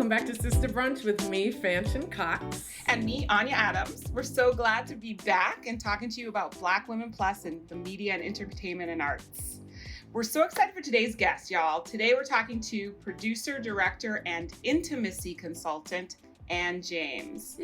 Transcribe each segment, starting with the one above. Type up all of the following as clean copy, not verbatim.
Welcome back to Sister Brunch with me, Fanshen Cox. And me, Anya Adams. We're so glad to be back and talking to you about Black Women Plus and the media and entertainment and arts. We're so excited for today's guest, y'all. Today we're talking to producer, director, and intimacy consultant, Ann James.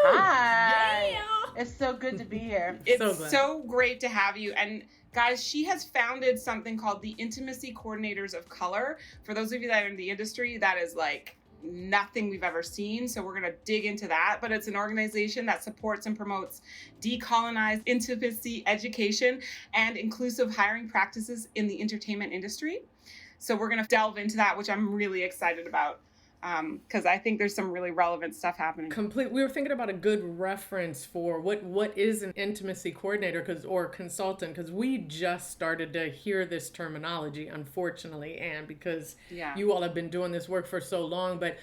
Hi. Yeah. It's so good to be here. It's so great to have you. And guys, she has founded something called the Intimacy Coordinators of Color. For those of you that are in the industry, that is like nothing we've ever seen. So we're going to dig into that. But it's an organization that supports and promotes decolonized intimacy education and inclusive hiring practices in the entertainment industry. So we're going to delve into that, which I'm really excited about. Because I think there's some really relevant stuff happening. We were thinking about a good reference for what is an intimacy coordinator or consultant, because we just started to hear this terminology, unfortunately, and because you all have been doing this work for so long. But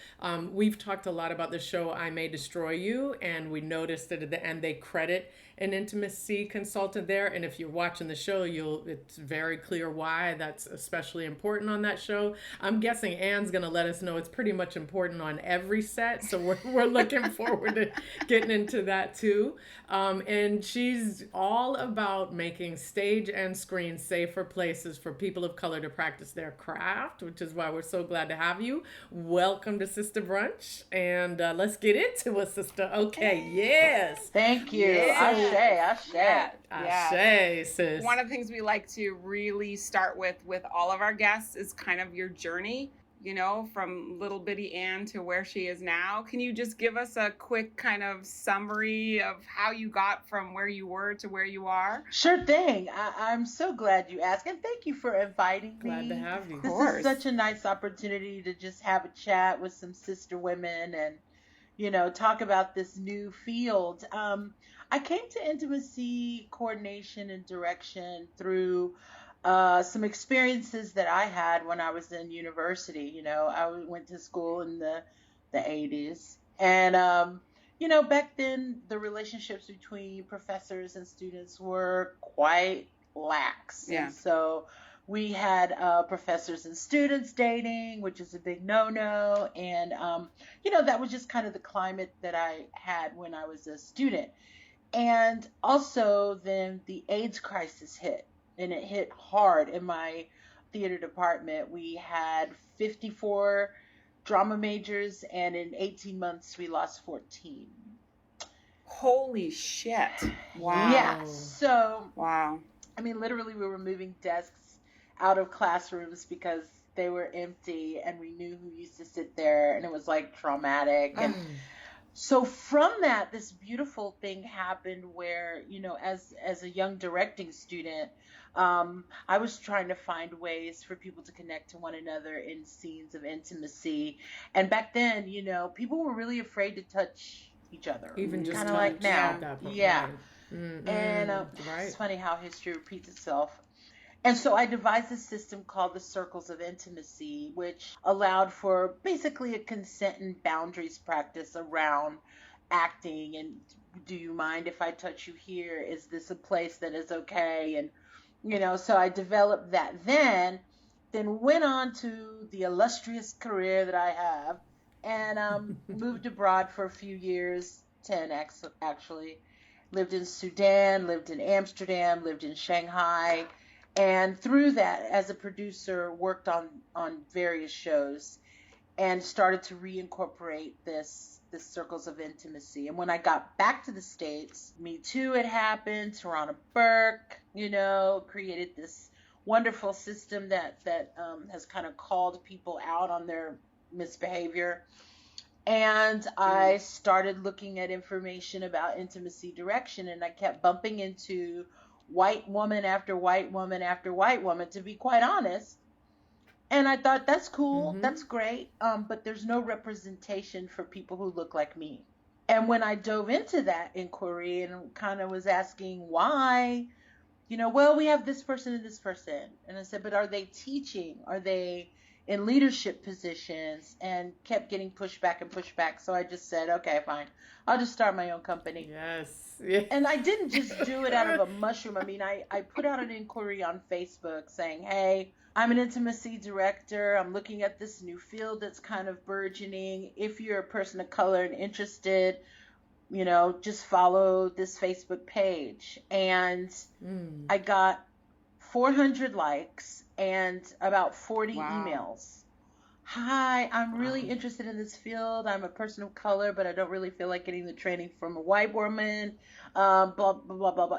we've talked a lot about the show I May Destroy You, and we noticed that at the end they credit an intimacy consultant there. And if you're watching the show, it's very clear why that's especially important on that show. I'm guessing Ann's going to let us know it's pretty much important on every set. So we're looking forward to getting into that too. And she's all about making stage and screen safer places for people of color to practice their craft, which is why we're so glad to have you. Welcome to Sister Brunch. And let's get into it, sister. Okay, yes. Thank you. Yes. Ashe, sis. One of the things we like to really start with all of our guests is kind of your journey, you know, from little bitty Ann to where she is now. Can you just give us a quick kind of summary of how you got from where you were to where you are? Sure thing. I'm so glad you asked, and thank you for inviting me. Glad to have you. This is such a nice opportunity to just have a chat with some sister women and, you know, talk about this new field. I came to intimacy coordination and direction through some experiences that I had when I was in university. You know, I went to school in the 80s. And, you know, back then the relationships between professors and students were quite lax. Yeah. And so we had professors and students dating, which is a big no-no. And, you know, that was just kind of the climate that I had when I was a student. And also then the AIDS crisis hit, and it hit hard in my theater department. We had 54 drama majors, and in 18 months we lost 14. Holy shit. Wow. Yeah. So, wow. I mean, literally we were moving desks out of classrooms because they were empty, and we knew who used to sit there, and it was like traumatic. And so from that, this beautiful thing happened where, you know, as a young directing student, I was trying to find ways for people to connect to one another in scenes of intimacy. And back then, you know, people were really afraid to touch each other. Even just kind of like now. Yeah. Right. Mm-hmm. And It's funny how history repeats itself. And so I devised a system called the Circles of Intimacy, which allowed for basically a consent and boundaries practice around acting. And do you mind if I touch you here? Is this a place that is okay? And, you know, so I developed that then went on to the illustrious career that I have, and moved abroad for a few years, 10 actually. Lived in Sudan, lived in Amsterdam, lived in Shanghai. And through that, as a producer, worked on various shows and started to reincorporate this Circles of Intimacy. And when I got back to the States, Me Too had happened. Tarana Burke, you know, created this wonderful system that has kind of called people out on their misbehavior. And I started looking at information about intimacy direction, and I kept bumping into white woman after white woman after white woman, to be quite honest. And I thought, that's cool, that's great, but there's no representation for people who look like me. And when I dove into that inquiry and kind of was asking why, you know, well, we have this person and this person. And I said, but are they teaching? Are they in leadership positions and kept getting pushed back and pushed back. So I just said, okay, fine. I'll just start my own company. Yes. Yeah. And I didn't just do it out of a mushroom. I mean, I put out an inquiry on Facebook saying, hey, I'm an intimacy director. I'm looking at this new field that's kind of burgeoning. If you're a person of color and interested, just follow this Facebook page. And I got 400 likes and about 40 emails. Hi, I'm really interested in this field. I'm a person of color, but I don't really feel like getting the training from a white woman. Blah, blah, blah, blah, blah.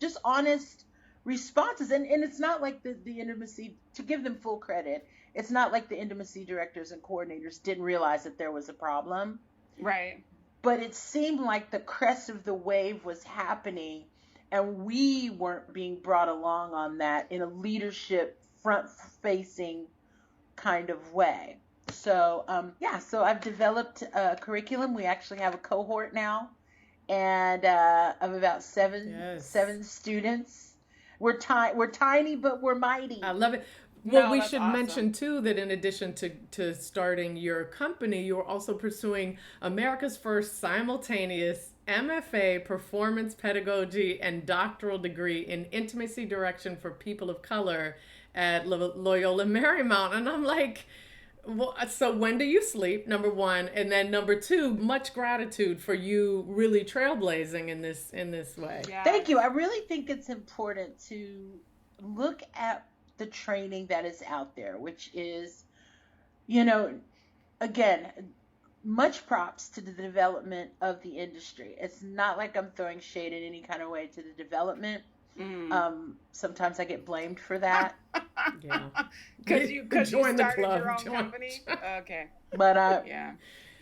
Just honest responses. And it's not like the intimacy, to give them full credit, it's not like the intimacy directors and coordinators didn't realize that there was a problem. Right. But it seemed like the crest of the wave was happening, and we weren't being brought along on that in a leadership, front-facing kind of way. So, so I've developed a curriculum. We actually have a cohort now, and of about seven students. We're tiny, but we're mighty. I love it. Well, we should mention, too, that in addition to starting your company, you're also pursuing America's first simultaneous MFA Performance Pedagogy and doctoral degree in intimacy direction for people of color at Loyola Marymount. And I'm like, well, so when do you sleep, number one? And then number two, much gratitude for you really trailblazing in this way. Yeah. Thank you. I really think it's important to look at the training that is out there, which is, again, much props to the development of the industry. It's not like I'm throwing shade in any kind of way to the development. Sometimes I get blamed for that. Yeah. Because you started your own company. Okay. But yeah.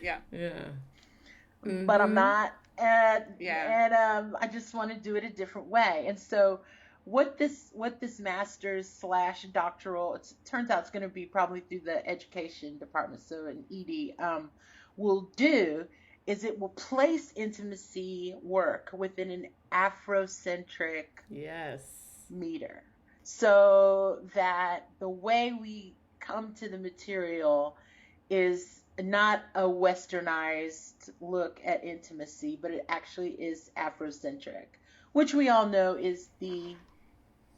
Mm-hmm. But I'm not. And I just want to do it a different way. And so what this master's / doctoral, it turns out it's going to be probably through the education department, so an ED, will do is it will place intimacy work within an Afrocentric meter, so that the way we come to the material is not a westernized look at intimacy, but it actually is Afrocentric, which we all know is the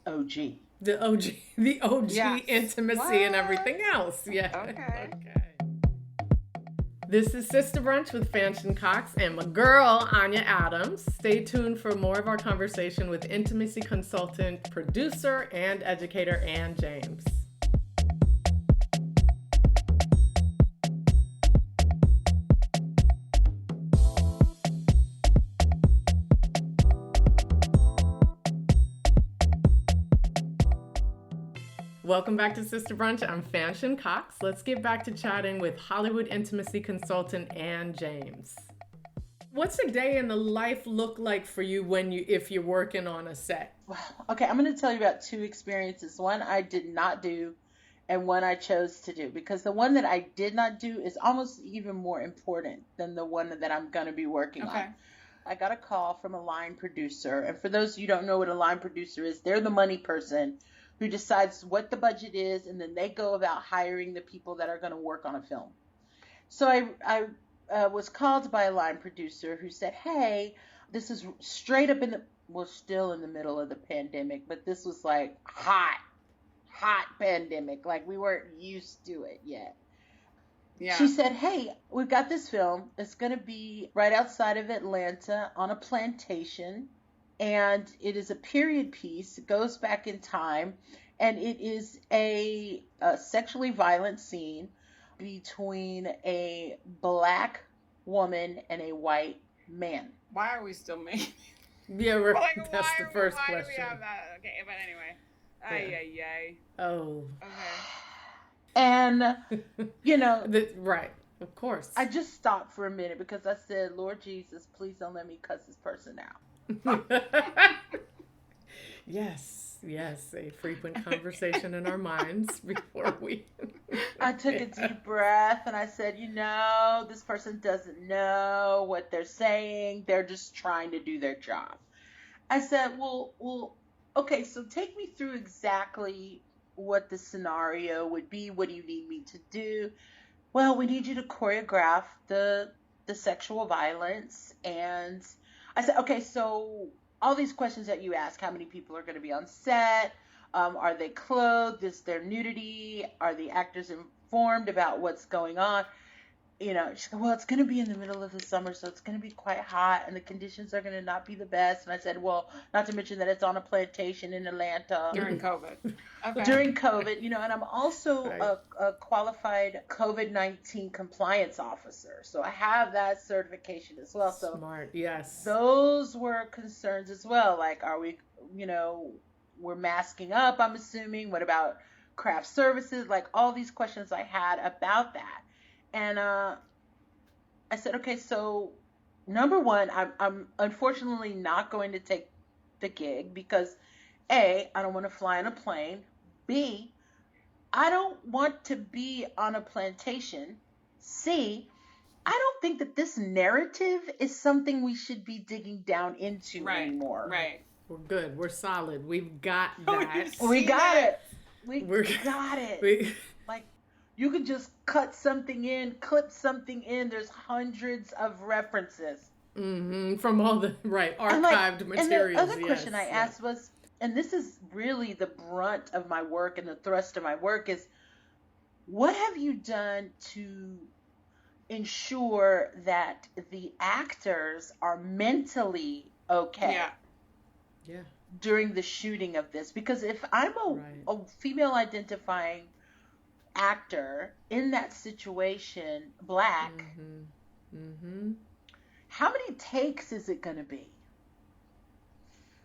OG. The OG yes. Intimacy and everything else. Yeah. Okay. This is Sister Brunch with Fanshen Cox and my girl, Anya Adams. Stay tuned for more of our conversation with intimacy consultant, producer, and educator Ann James. Welcome back to Sister Brunch. I'm Fanshen Cox. Let's get back to chatting with Hollywood intimacy consultant Ann James. What's a day in the life look like for you if you're working on a set? Okay, I'm going to tell you about two experiences. One I did not do and one I chose to do, because the one that I did not do is almost even more important than the one that I'm going to be working on. I got a call from a line producer, and for those of you who don't know what a line producer is, they're the money person who decides what the budget is, and then they go about hiring the people that are going to work on a film. So I was called by a line producer who said, hey, this is straight up still in the middle of the pandemic, but this was like hot pandemic. Like we weren't used to it yet. Yeah. She said, hey, we've got this film. It's going to be right outside of Atlanta on a plantation. And it is a period piece. It goes back in time, and it is a sexually violent scene between a black woman and a white man. Why are we still making? Yeah, that's the first question. Why do we have that? Okay, but anyway, ay. Oh. Okay. And right. Of course. I just stopped for a minute because I said, Lord Jesus, please don't let me cuss this person out. Yes, a frequent conversation in our minds before we... I took a deep breath and I said, this person doesn't know what they're saying. They're just trying to do their job. I said, well, okay, so take me through exactly what the scenario would be. What do you need me to do? Well, we need you to choreograph the sexual violence. And I said, okay, so all these questions that you ask, how many people are going to be on set? Are they clothed? Is there nudity? Are the actors informed about what's going on? You know, she said, well, it's going to be in the middle of the summer, so it's going to be quite hot, and the conditions are going to not be the best. And I said, well, not to mention that it's on a plantation in Atlanta. During COVID. Okay. During COVID, you know, and I'm also a qualified COVID-19 compliance officer. So I have that certification as well. So smart, yes. Those were concerns as well. Like, are we, you know, we're masking up, I'm assuming. What about craft services? Like, all these questions I had about that. And I said, okay, so number one, I'm unfortunately not going to take the gig because A, I don't want to fly on a plane. B, I don't want to be on a plantation. C, I don't think that this narrative is something we should be digging down into anymore. Right. We're good. We're solid. We've got that. We got it. We got it. Like, you could just cut something in, clip something in. There's hundreds of references. Mm-hmm. From all the archived materials. And the other question I asked was, and this is really the brunt of my work and the thrust of my work, is what have you done to ensure that the actors are mentally okay during the shooting of this? Because if I'm a female identifying actor in that situation, Black, how many takes is it going to be?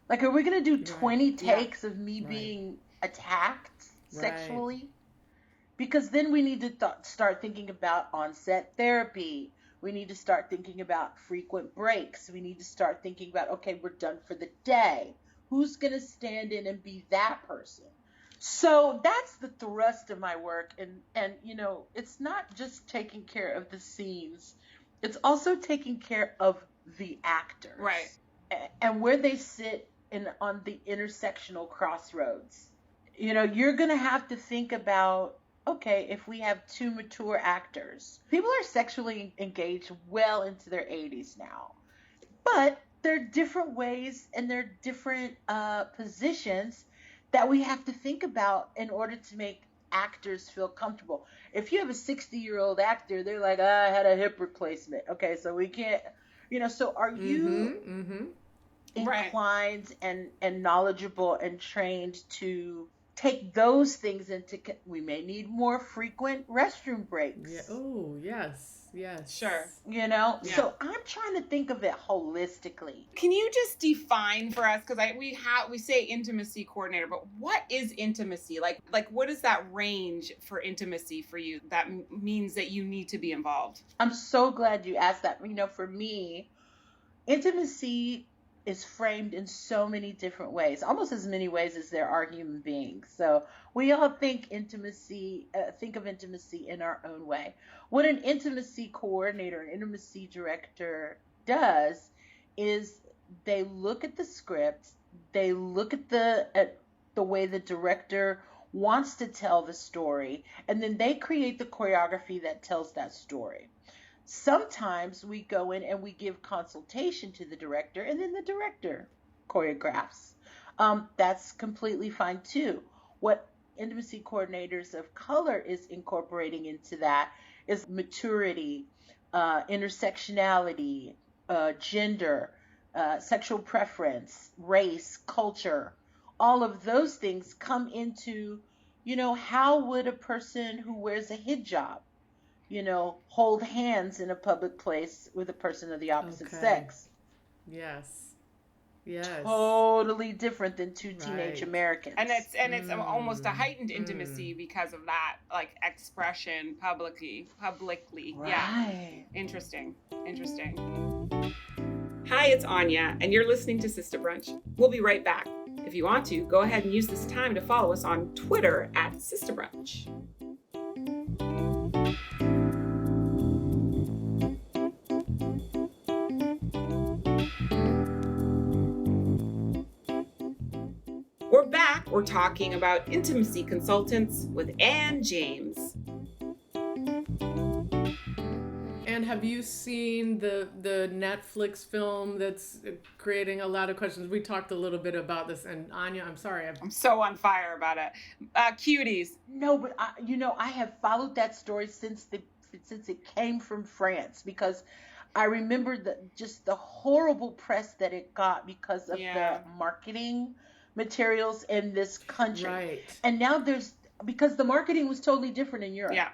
Like, are we going to do 20 takes of me being attacked sexually? Because then we need to start thinking about on-set therapy. We need to start thinking about frequent breaks. We need to start thinking about, okay, we're done for the day. Who's going to stand in and be that person? So that's the thrust of my work. And you know, it's not just taking care of the scenes. It's also taking care of the actors. Right. And where they sit on the intersectional crossroads. You know, you're going to have to think about, okay, if we have two mature actors, people are sexually engaged well into their 80s now. But there are different ways and there are different positions that we have to think about in order to make actors feel comfortable. If you have a 60-year-old actor, they're like, I had a hip replacement. Okay, so we can't, you know, so are you inclined and knowledgeable and trained to take those things into, we may need more frequent restroom breaks. Yeah. Oh, yes. Sure. You know, so I'm trying to think of it holistically. Can you just define for us, because we say intimacy coordinator, but what is intimacy? Like what is that range for intimacy for you that means that you need to be involved? I'm so glad you asked that. You know, for me, intimacy is framed in so many different ways, almost as many ways as there are human beings. So we all think of intimacy in our own way. What an intimacy coordinator, an intimacy director does is they look at the script, they look at the way the director wants to tell the story, and then they create the choreography that tells that story. Sometimes we go in and we give consultation to the director, and then the director choreographs. That's completely fine too. What intimacy coordinators of color is incorporating into that is maturity, intersectionality, gender, sexual preference, race, culture. All of those things come into, you know, how would a person who wears a hijab, you know, hold hands in a public place with a person of the opposite sex? Yes. Totally different than two teenage Americans. And it's almost a heightened intimacy because of that, like, expression publicly. Right. Yeah. Interesting. Hi, it's Anya, and you're listening to Sister Brunch. We'll be right back. If you want to, go ahead and use this time to follow us on Twitter at Sister Brunch. We're back We're talking about intimacy consultants with Ann James. And have you seen the Netflix film that's creating a lot of questions? We talked a little bit about this, and Anya, I'm sorry. I'm so on fire about it. Cuties. No, but I have followed that story since it came from France, because I remember just the horrible press that it got because of the marketing materials in this country. Right. And now because the marketing was totally different in Europe. Yeah.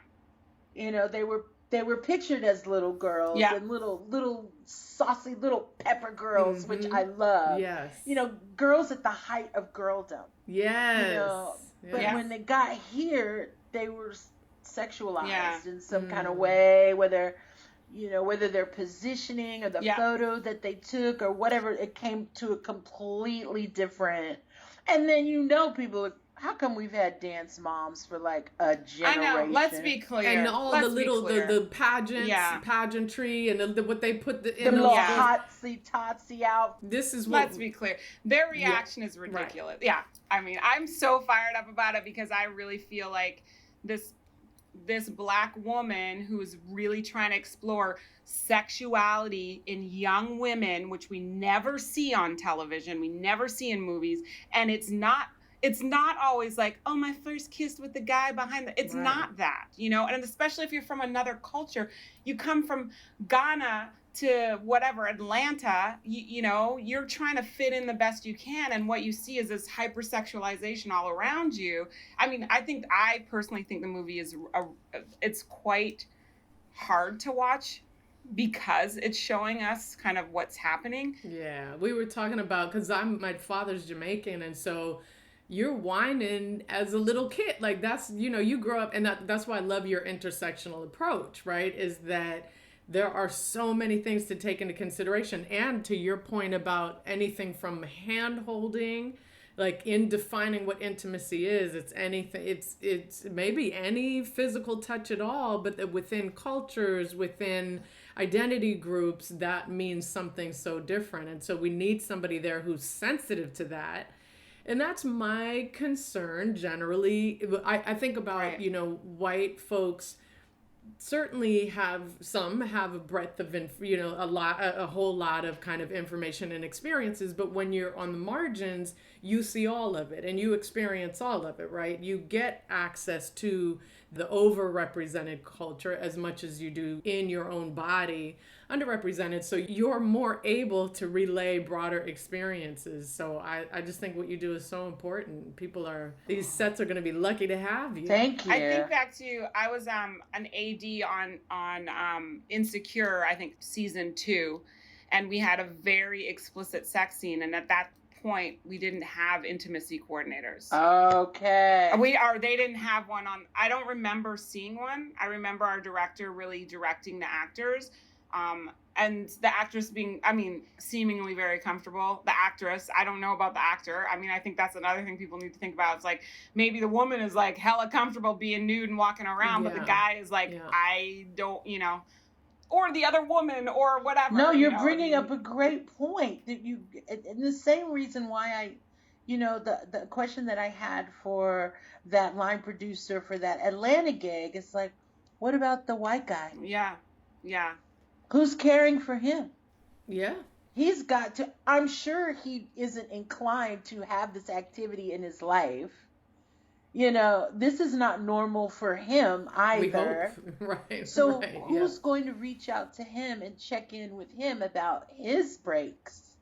You know, they were pictured as little girls and little saucy little pepper girls, which I love. Yes. You know, girls at the height of girldom. Yes. You know, but when they got here, they were sexualized in some kind of way, whether their positioning or the photo that they took or whatever, it came to a completely different. And then people, how come we've had dance moms for like a generation? I know. Let's be clear. And all the pageants, pageantry, and what they put in the little hotsy out. This is Let's be clear. Their reaction is ridiculous. Right. Yeah. I mean, I'm so fired up about it because I really feel like this Black woman who's really trying to explore sexuality in young women, which we never see on television, we never see in movies, and it's not always like, oh, my first kiss with the guy behind it's not that, and especially if you're from another culture, you come from Ghana to whatever, Atlanta, you're trying to fit in the best you can, and what you see is this hypersexualization all around you. I mean, I personally think the movie it's quite hard to watch because it's showing us kind of what's happening. Yeah, we were talking about, because my father's Jamaican, and so you're whining as a little kid. Like that's, you grow up, and that's why I love your intersectional approach, right? Is that there are so many things to take into consideration. And to your point about anything from hand holding, like in defining what intimacy is, it's anything, it's maybe any physical touch at all, but within cultures, within identity groups, that means something so different. And so we need somebody there who's sensitive to that. And that's my concern generally. I think about, white folks certainly have a breadth of a whole lot of kind of information and experiences, but when you're on the margins, you see all of it and you experience all of it, right? You get access to the overrepresented culture as much as you do in your own body underrepresented, so you're more able to relay broader experiences. So I just think what you do is so important. These sets are going to be lucky to have you. Thank you. I think back to, I was an AD on Insecure, I think season 2, and we had a very explicit sex scene, and at that point we didn't have intimacy coordinators. Okay. They didn't have one on. I don't remember seeing one. I remember our director really directing the actors. And the actress being, seemingly very comfortable. The actress, I don't know about the actor. I think that's another thing people need to think about. It's like, maybe the woman is like hella comfortable being nude and walking around, but the guy is like, I don't, or the other woman or whatever. No, you're bringing up a great point. And the same reason why the question that I had for that line producer for that Atlanta gig is like, what about the white guy? Yeah. Yeah. Who's caring for him? Yeah. He's got to, I'm sure he isn't inclined to have this activity in his life. This is not normal for him either. We hope. Right. So who's going to reach out to him and check in with him about his breaks?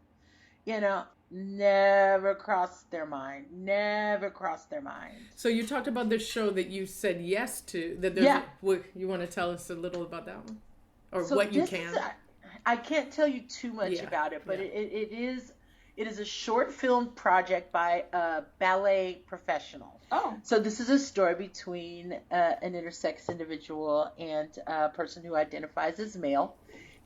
Never crossed their mind. So you talked about this show that you said yes to. You want to tell us a little about that one? Or so what you can? I can't tell you too much about it, but it is a short film project by a ballet professional. Oh. So this is a story between an intersex individual and a person who identifies as male.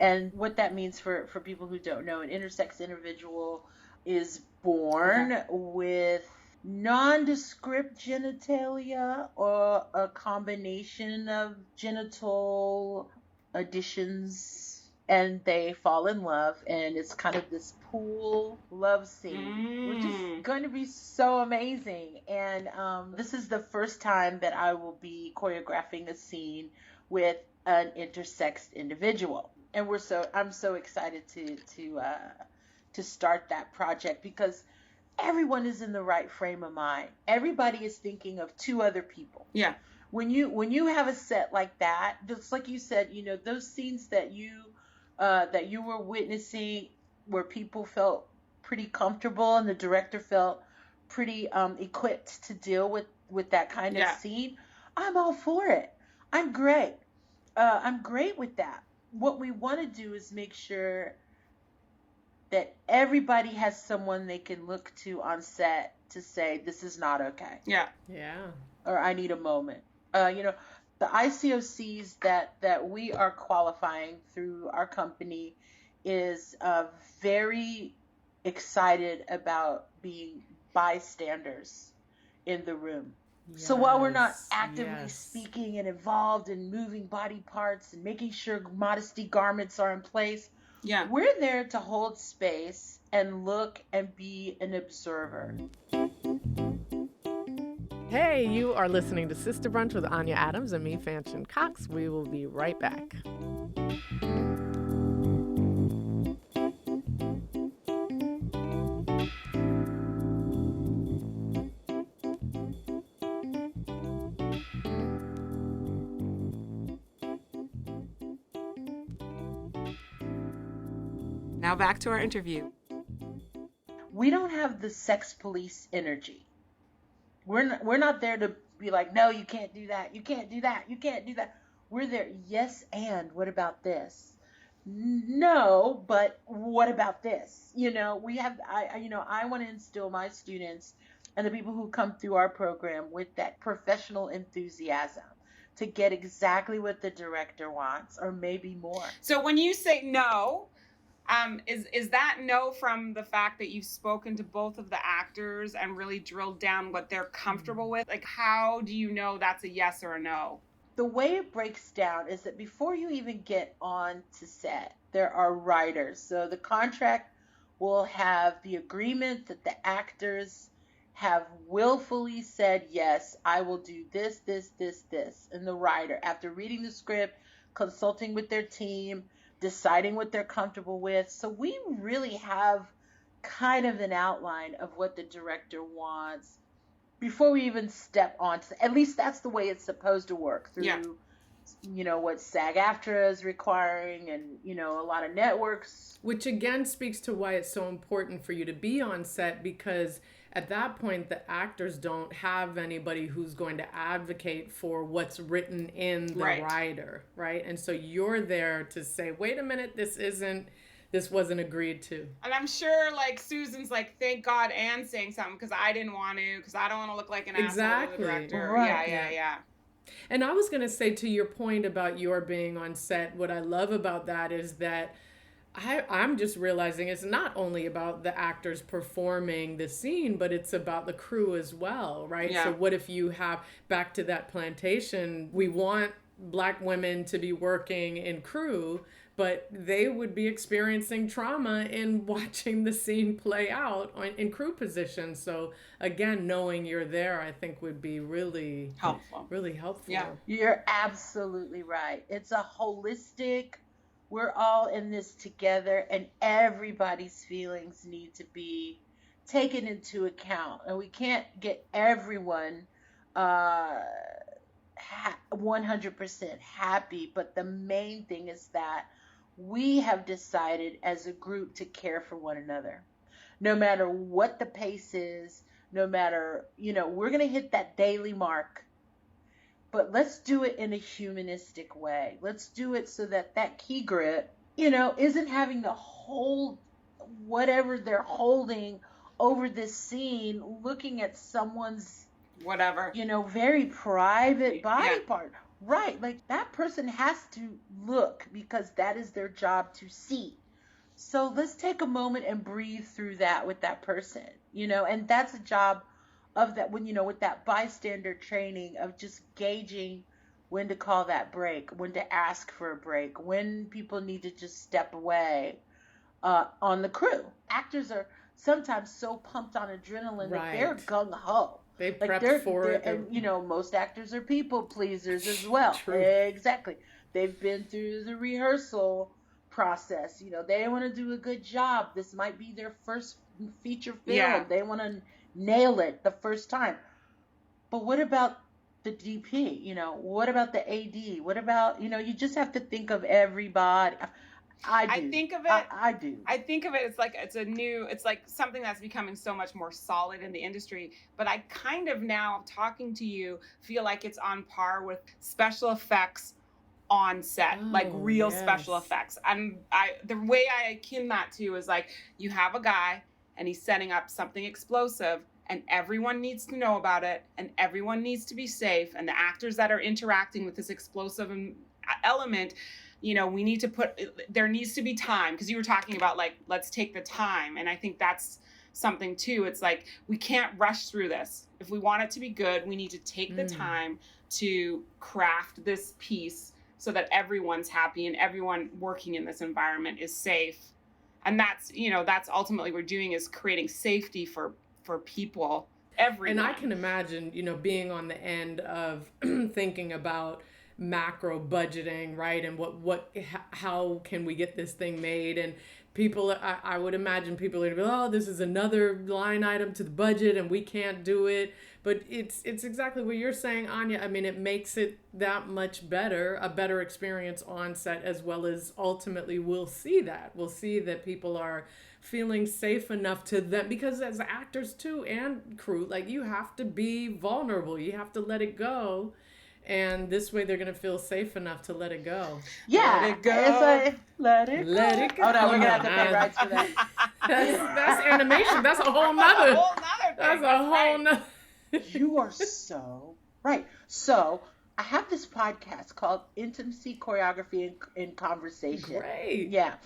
And what that means for people who don't know, an intersex individual is born with nondescript genitalia or a combination of genital additions and they fall in love, and it's kind of this pool love scene, which is going to be so amazing. And this is the first time that I will be choreographing a scene with an intersex individual, and I'm so excited to start that project, because everyone is in the right frame of mind. Everybody is thinking of two other people. Yeah. When you have a set like that, just like you said, those scenes that you were witnessing, where people felt pretty comfortable and the director felt pretty equipped to deal with that kind of scene, I'm all for it. I'm great. I'm great with that. What we want to do is make sure that everybody has someone they can look to on set to say, this is not okay. Yeah. Yeah. Or I need a moment. The ICOCs that we are qualifying through our company is very excited about being bystanders in the room. Yes, so while we're not actively speaking and involved in moving body parts and making sure modesty garments are in place, we're there to hold space and look and be an observer. Hey, you are listening to Sister Brunch with Anya Adams and me, Fanshen Cox. We will be right back. Now back to our interview. We don't have the sex police energy. We're not there to be like, no, you can't do that. You can't do that. You can't do that. We're there. Yes. And what about this? No, but what about this? I want to instill my students and the people who come through our program with that professional enthusiasm to get exactly what the director wants, or maybe more. So when you say no, is that no from the fact that you've spoken to both of the actors and really drilled down what they're comfortable with? Like, how do you know that's a yes or a no? The way it breaks down is that before you even get on to set, there are writers. So the contract will have the agreement that the actors have willfully said, yes, I will do this, this, this, this. And the writer, after reading the script, consulting with their team, deciding what they're comfortable with. So we really have kind of an outline of what the director wants before we even step on to, at least that's the way it's supposed to work through, what SAG-AFTRA is requiring, and, a lot of networks. Which again speaks to why it's so important for you to be on set, because at that point, the actors don't have anybody who's going to advocate for what's written in the writer, right? And so you're there to say, wait a minute, this wasn't agreed to. And I'm sure, Susan's thank God Anne's saying something, because I didn't want to, because I don't want to look like an asshole to the director. Right. Yeah. And I was going to say, to your point about your being on set, what I love about that is that I'm just realizing it's not only about the actors performing the scene, but it's about the crew as well, right? Yeah. So what if you have, back to that plantation, we want Black women to be working in crew, but they would be experiencing trauma in watching the scene play out in crew positions. So again, knowing you're there, I think would be really helpful. Really helpful. Yeah. You're absolutely right. It's a holistic, we're all in this together, and everybody's feelings need to be taken into account. And we can't get everyone 100% happy, but the main thing is that we have decided as a group to care for one another. No matter what the pace is, no matter, we're going to hit that daily mark, but let's do it in a humanistic way. Let's do it so that key grip, isn't having to hold whatever they're holding over this scene, looking at someone's whatever, very private body part. Right. That person has to look, because that is their job to see. So let's take a moment and breathe through that with that person, and that's a job of that, when, with that bystander training, of just gauging when to call that break, when to ask for a break, when people need to just step away on the crew. Actors are sometimes so pumped on adrenaline that they're gung-ho. They prepped for it. And, most actors are people pleasers as well. True. Exactly. They've been through the rehearsal process. They want to do a good job. This might be their first feature film. Yeah. They want to nail it the first time. But what about the DP? What about the AD? What about, you just have to think of everybody. I think of it. I do. I think of it. It's like something that's becoming so much more solid in the industry. But I kind of now, talking to you, feel like it's on par with special effects on set, like real special effects. And the way I akin that to is like, you have a guy and he's setting up something explosive, and everyone needs to know about it, and everyone needs to be safe. And the actors that are interacting with this explosive element, we need to there needs to be time, because you were talking about like, let's take the time. And I think that's something too. It's like, we can't rush through this. If we want it to be good, we need to take the time to craft this piece so that everyone's happy and everyone working in this environment is safe. And that's ultimately what we're doing, is creating safety for people, everyone. And I can imagine, being on the end of thinking about macro budgeting, right? And how can we get this thing made? And people, I would imagine people are gonna be, oh, this is another line item to the budget and we can't do it. But it's exactly what you're saying, Anya. I mean, it makes it that much better, a better experience on set, as well as ultimately we'll see that people are feeling safe enough to them, because as actors too and crew, like, you have to be vulnerable, you have to let it go, and this way they're gonna feel safe enough to let it go. Yeah, let it go. Let it go. Oh no, we're gonna have to pay rights for that. That's animation. That's a whole nother. That's a whole nother. You are so right. So I have this podcast called Intimacy, Choreography, and Conversation. Great. Yeah.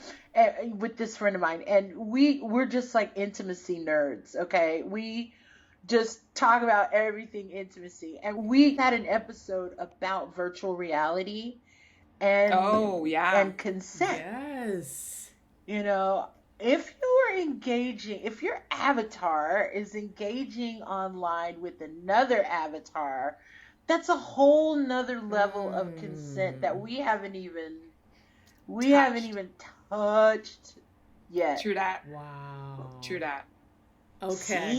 With this friend of mine. And we're just like intimacy nerds, okay? We just talk about everything intimacy. And we had an episode about virtual reality and and consent. Yes. If you are engaging, if your avatar is engaging online with another avatar, that's a whole nother level of consent that we haven't even touched yet. True that. Wow. True that. Okay.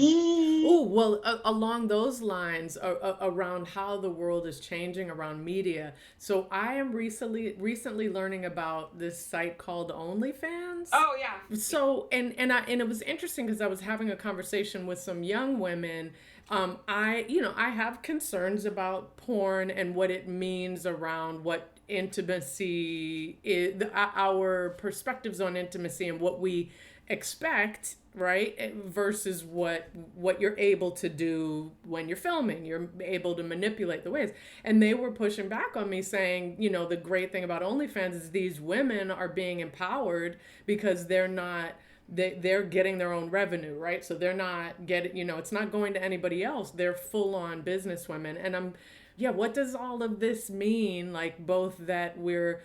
Oh, well, along those lines, around how the world is changing around media. So I am recently learning about this site called OnlyFans. Oh yeah. So and it was interesting because I was having a conversation with some young women. I have concerns about porn and what it means around what intimacy is, our perspectives on intimacy and what we expect, right, versus what you're able to do when you're filming. You're able to manipulate the ways. And they were pushing back on me saying, the great thing about OnlyFans is these women are being empowered because they're getting their own revenue, right? So they're not getting, it's not going to anybody else. They're full on business women. And what does all of this mean? Like, both that we're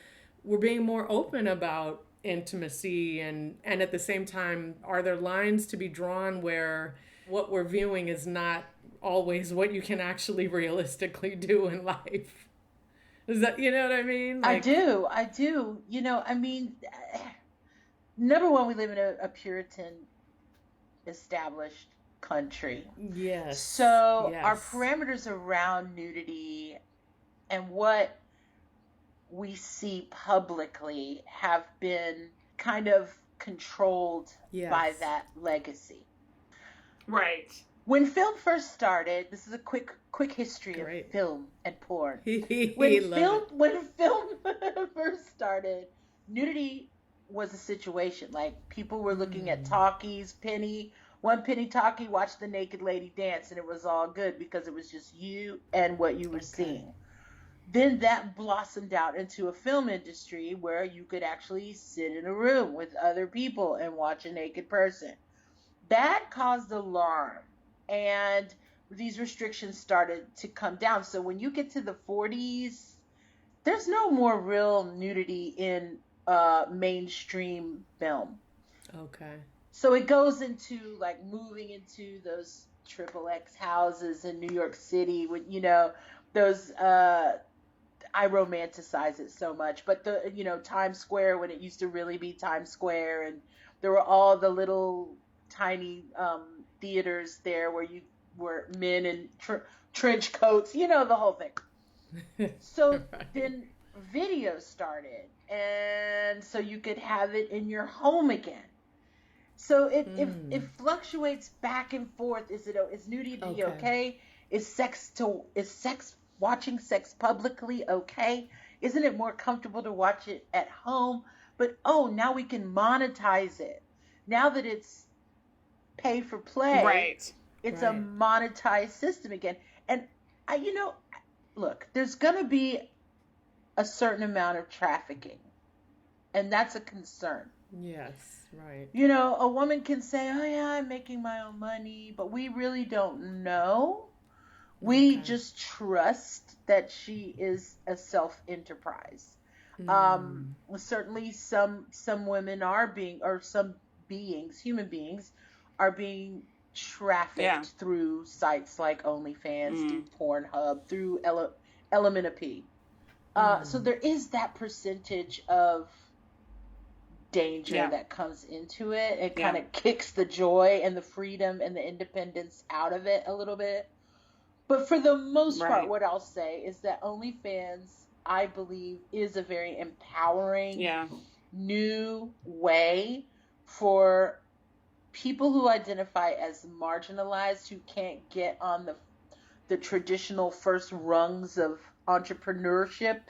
being more open about intimacy and at the same time, are there lines to be drawn where what we're viewing is not always what you can actually realistically do in life? Is that, you know what I mean? Like, I do. Number one, we live in a Puritan established country. Yes. So our parameters around nudity and what we see publicly have been kind of controlled by that legacy. Right. When film first started, this is a quick history of film and porn. When film first started, nudity was a situation. Like, people were looking at talkies, one penny talkie, watch the naked lady dance, and it was all good because it was just you and what you were seeing. Then that blossomed out into a film industry where you could actually sit in a room with other people and watch a naked person. That caused alarm, and these restrictions started to come down. So when you get to the 40s there's no more real nudity in mainstream film. Okay. So it goes into like moving into those XXX houses in New York City with, those I romanticize it so much, but Times Square, when it used to really be Times Square, and there were all the little tiny theaters there where men in trench coats, the whole thing. So then video started, and so you could have it in your home again. So it fluctuates back and forth. Is nudity okay? Is watching sex publicly okay? Isn't it more comfortable to watch it at home? But now we can monetize it. Now that it's pay for play, right? It's a monetized system again. And look, there's gonna be a certain amount of trafficking, and that's a concern. Yes, right. A woman can say, "Oh yeah, I'm making my own money," but we really don't know. We just trust that she is a self-enterprise. Certainly some women are being, or some beings, human beings, are being trafficked through sites like OnlyFans, through Pornhub, through Elementary. So there is that percentage of danger that comes into it. It kind of kicks the joy and the freedom and the independence out of it a little bit. But for the most part, what I'll say is that OnlyFans, I believe, is a very empowering new way for people who identify as marginalized, who can't get on the traditional first rungs of entrepreneurship,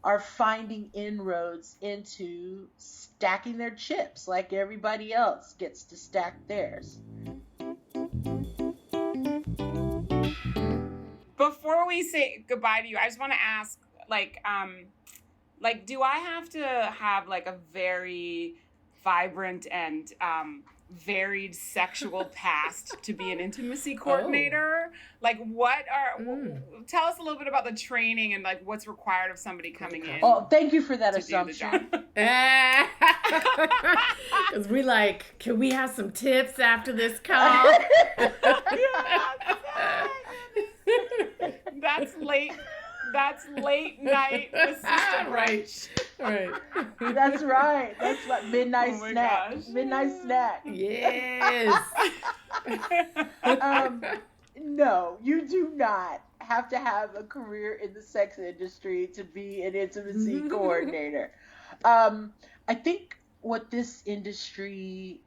are finding inroads into stacking their chips like everybody else gets to stack theirs. Before we say goodbye to you, I just want to ask, do I have to have like a very vibrant and varied sexual past to be an intimacy coordinator? Like, tell us a little bit about the training and like what's required of somebody coming in. Oh, thank you for that assumption. Because can we have some tips after this call? That's late night assistant right. That's right. That's what midnight snack. Gosh. Midnight snack. Yes. No, you do not have to have a career in the sex industry to be an intimacy coordinator. I think what this industry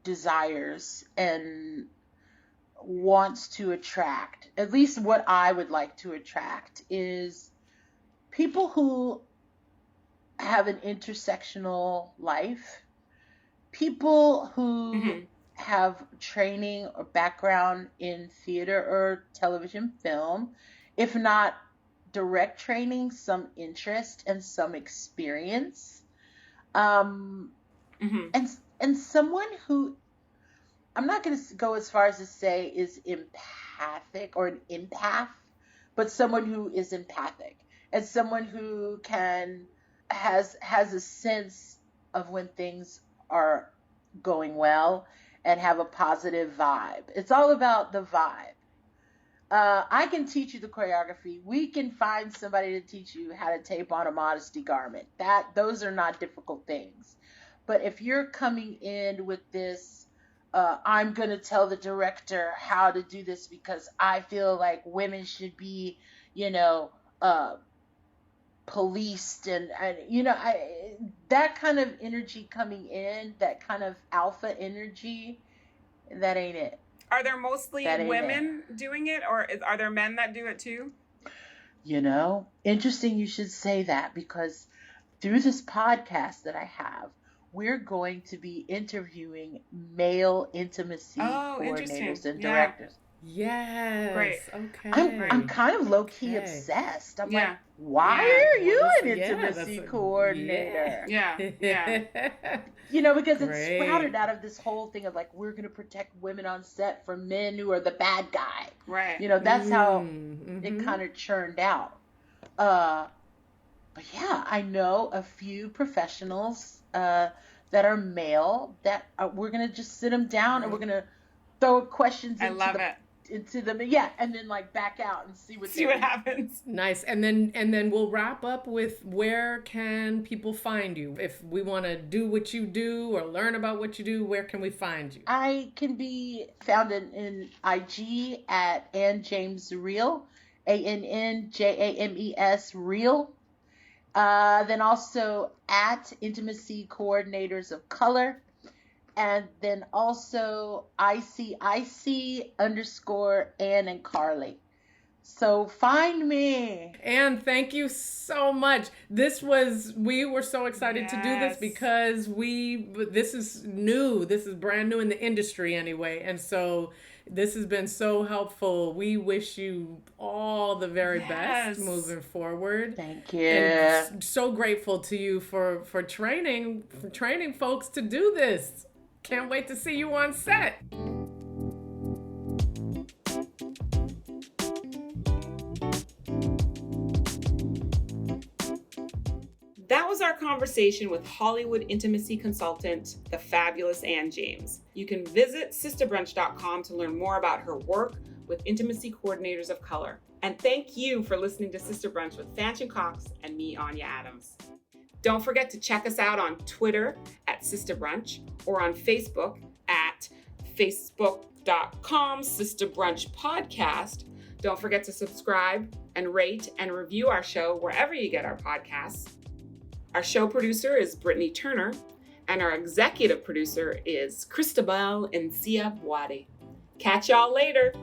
desires and wants to attract, at least what I would like to attract, is people who have an intersectional life, people who have training or background in theater or television film, if not direct training, some interest and some experience, and someone who, I'm not going to go as far as to say is empathic or an empath, but someone who is empathic and someone who has a sense of when things are going well and have a positive vibe. It's all about the vibe. I can teach you the choreography. We can find somebody to teach you how to tape on a modesty garment. Those are not difficult things. But if you're coming in with this, I'm going to tell the director how to do this because I feel like women should be, policed and that kind of energy coming in, that kind of alpha energy, that ain't it. Are there mostly women doing it, or are there men that do it too? Interesting you should say that, because through this podcast that I have, we're going to be interviewing male intimacy coordinators and directors. Yes. Great. Okay. I'm kind of low-key obsessed. I'm like, why are you an intimacy coordinator? Yeah. Because it's sprouted out of this whole thing of like, we're going to protect women on set from men who are the bad guy. Right. That's how it kind of churned out. But yeah, I know a few professionals that are male that we're gonna just sit them down and we're gonna throw questions into them, yeah, and then like back out and see what happens. Nice. And then we'll wrap up with, where can people find you? If we want to do what you do or learn about what you do, where can we find you? I can be found in IG at Ann James Real, ANNJAMES Real. Then also at Intimacy Coordinators of Color. And then also ICIC_Ann and Carly. So find me. And thank you so much. We were so excited to do this because this is new. This is brand new in the industry anyway. And so this has been so helpful. We wish you all the very best moving forward. Thank you. And so grateful to you for training folks to do this. Can't wait to see you on set. That was our conversation with Hollywood intimacy consultant, the fabulous Ann James. You can visit sisterbrunch.com to learn more about her work with intimacy coordinators of color. And thank you for listening to Sister Brunch with Fanshen Cox and me, Anya Adams. Don't forget to check us out on Twitter at Sister Brunch or on Facebook at facebook.com Sister Brunch Podcast. Don't forget to subscribe and rate and review our show wherever you get our podcasts. Our show producer is Brittany Turner, and our executive producer is Cristobal Encia Boade. Catch y'all later.